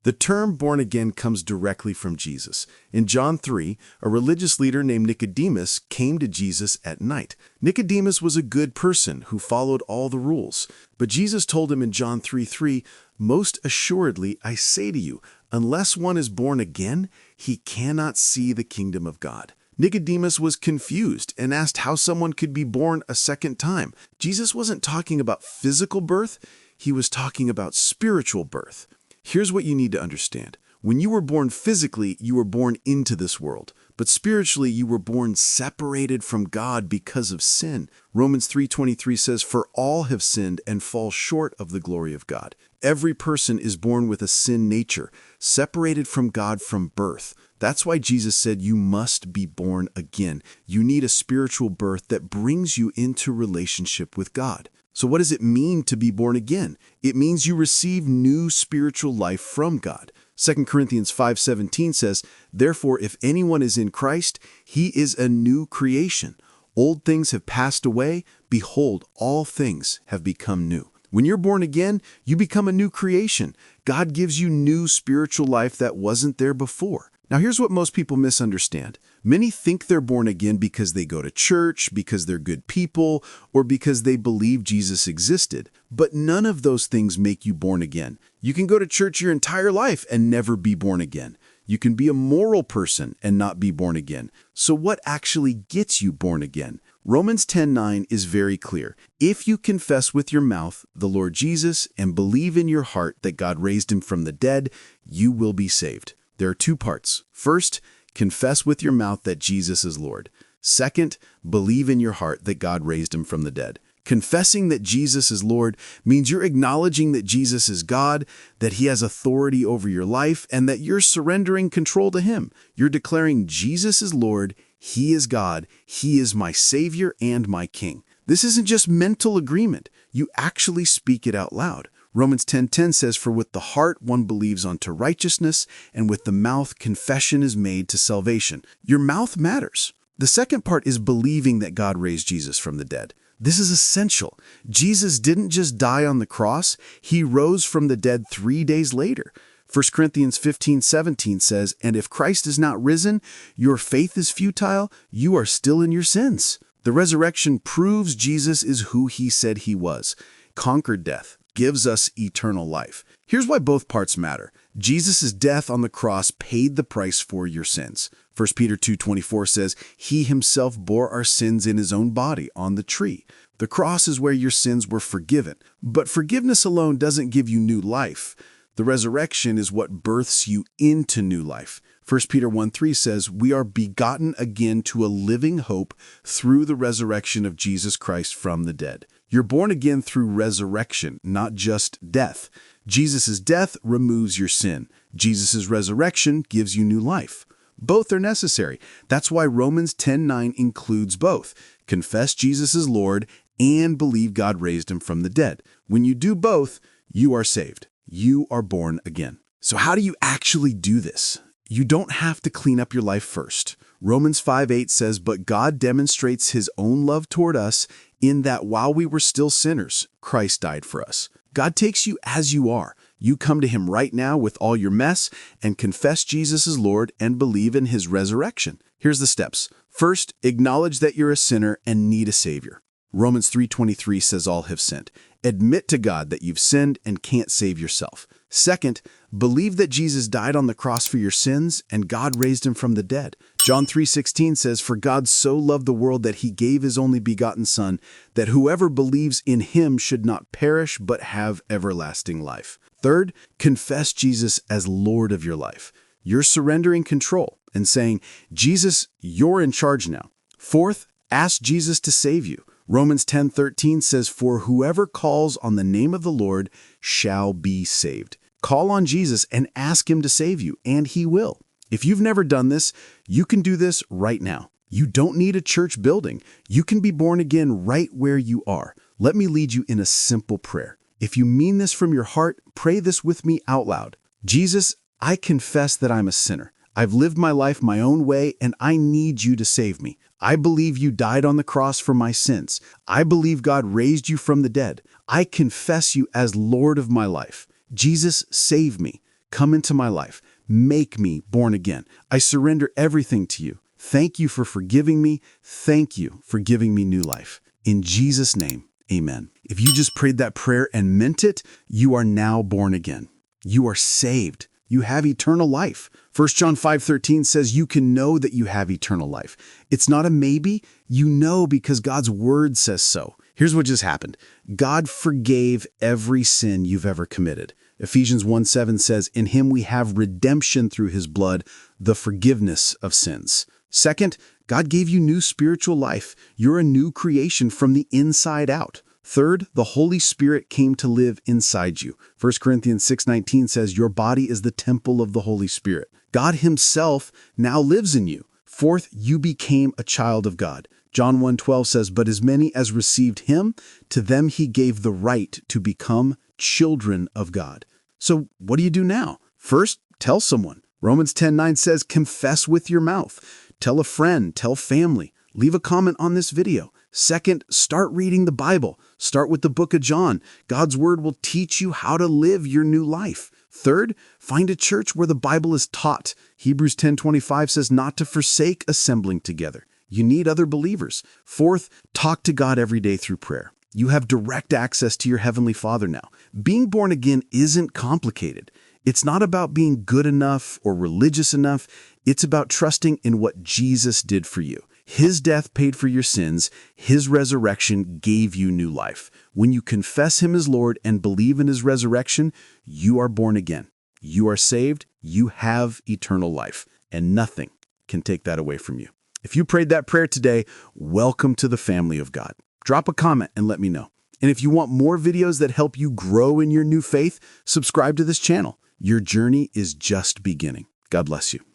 The term born again comes directly from Jesus. In John 3, a religious leader named Nicodemus came to Jesus at night. Nicodemus was a good person who followed all the rules. But Jesus told him in John 3:3, "Most assuredly, I say to you, unless one is born again, he cannot see the kingdom of God." Nicodemus was confused and asked how someone could be born a second time. Jesus wasn't talking about physical birth, he was talking about spiritual birth. Here's what you need to understand. When you were born physically, you were born into this world. But spiritually, you were born separated from God because of sin. Romans 3:23 says, "For all have sinned and fall short of the glory of God." Every person is born with a sin nature, separated from God from birth. That's why Jesus said you must be born again. You need a spiritual birth that brings you into relationship with God. So what does it mean to be born again? It means you receive new spiritual life from God. 2 Corinthians 5:17 says, "Therefore, if anyone is in Christ, he is a new creation. Old things have passed away. Behold, all things have become new." When you're born again, you become a new creation. God gives you new spiritual life that wasn't there before. Now, here's what most people misunderstand. Many think they're born again because they go to church, because they're good people, or because they believe Jesus existed. But none of those things make you born again. You can go to church your entire life and never be born again. You can be a moral person and not be born again. So what actually gets you born again? Romans 10:9 is very clear. If you confess with your mouth the Lord Jesus and believe in your heart that God raised him from the dead, you will be saved. There are two parts. First, confess with your mouth that Jesus is Lord. Second, believe in your heart that God raised him from the dead. Confessing that Jesus is Lord means you're acknowledging that Jesus is God, that he has authority over your life, and that you're surrendering control to him. You're declaring Jesus is Lord, he is God, he is my Savior and my King. This isn't just mental agreement. You actually speak it out loud. Romans 10:10 says, "For with the heart one believes unto righteousness, and with the mouth confession is made to salvation." Your mouth matters. The second part is believing that God raised Jesus from the dead. This is essential. Jesus didn't just die on the cross, he rose from the dead 3 days later. 1 Corinthians 15:17 says, "And if Christ is not risen, your faith is futile, you are still in your sins." The resurrection proves Jesus is who he said he was, conquered death, gives us eternal life. Here's why both parts matter. Jesus' death on the cross paid the price for your sins. 1 Peter 2:24 says, "He himself bore our sins in his own body on the tree." The cross is where your sins were forgiven. But forgiveness alone doesn't give you new life. The resurrection is what births you into new life. 1 Peter 1:3 says, "We are begotten again to a living hope through the resurrection of Jesus Christ from the dead." You're born again through resurrection, not just death. Jesus' death removes your sin. Jesus' resurrection gives you new life. Both are necessary. That's why Romans 10:9 includes both. Confess Jesus is Lord and believe God raised him from the dead. When you do both, you are saved. You are born again. So how do you actually do this? You don't have to clean up your life first. Romans 5:8 says, "But God demonstrates his own love toward us in that while we were still sinners, Christ died for us." God takes you as you are. You come to him right now with all your mess and confess Jesus as Lord and believe in his resurrection. Here's the steps. First, acknowledge that you're a sinner and need a Savior. Romans 3:23 says all have sinned. Admit to God that you've sinned and can't save yourself. Second, believe that Jesus died on the cross for your sins and God raised him from the dead. John 3:16 says, "For God so loved the world that he gave his only begotten Son, that whoever believes in him should not perish but have everlasting life." Third, confess Jesus as Lord of your life. You're surrendering control and saying, "Jesus, you're in charge now." Fourth, ask Jesus to save you. Romans 10:13 says, "For whoever calls on the name of the Lord shall be saved." Call on Jesus and ask him to save you, and he will. If you've never done this, you can do this right now. You don't need a church building. You can be born again right where you are. Let me lead you in a simple prayer. If you mean this from your heart, pray this with me out loud. Jesus, I confess that I'm a sinner. I've lived my life my own way, and I need you to save me. I believe you died on the cross for my sins. I believe God raised you from the dead. I confess you as Lord of my life. Jesus, save me. come into my life. Make me born again. I surrender everything to you. Thank you for forgiving me. Thank you for giving me new life. In Jesus' name, amen. If you just prayed that prayer and meant it, you are now born again. You are saved. You have eternal life. 1 John 5:13 says you can know that you have eternal life. It's not a maybe. You know because God's word says so. Here's what just happened. God forgave every sin you've ever committed. Ephesians 1:7 says, in him we have redemption through his blood, the forgiveness of sins. Second, God gave you new spiritual life. You're a new creation from the inside out. Third, the Holy Spirit came to live inside you. 1 Corinthians 6:19 says, your body is the temple of the Holy Spirit. God himself now lives in you. Fourth, you became a child of God. John 1:12 says, but as many as received him, to them he gave the right to become children of God. So what do you do now? First, tell someone. Romans 10:9 says, confess with your mouth. Tell a friend, tell family. Leave a comment on this video. Second, start reading the Bible. Start with the book of John. God's word will teach you how to live your new life. Third, find a church where the Bible is taught. Hebrews 10:25 says not to forsake assembling together. You need other believers. Fourth, talk to God every day through prayer. You have direct access to your Heavenly Father now. Being born again isn't complicated. It's not about being good enough or religious enough. It's about trusting in what Jesus did for you. His death paid for your sins. His resurrection gave you new life. When you confess him as Lord and believe in his resurrection, you are born again. You are saved. You have eternal life, and nothing can take that away from you. If you prayed that prayer today, welcome to the family of God. Drop a comment and let me know. And if you want more videos that help you grow in your new faith, subscribe to this channel. Your journey is just beginning. God bless you.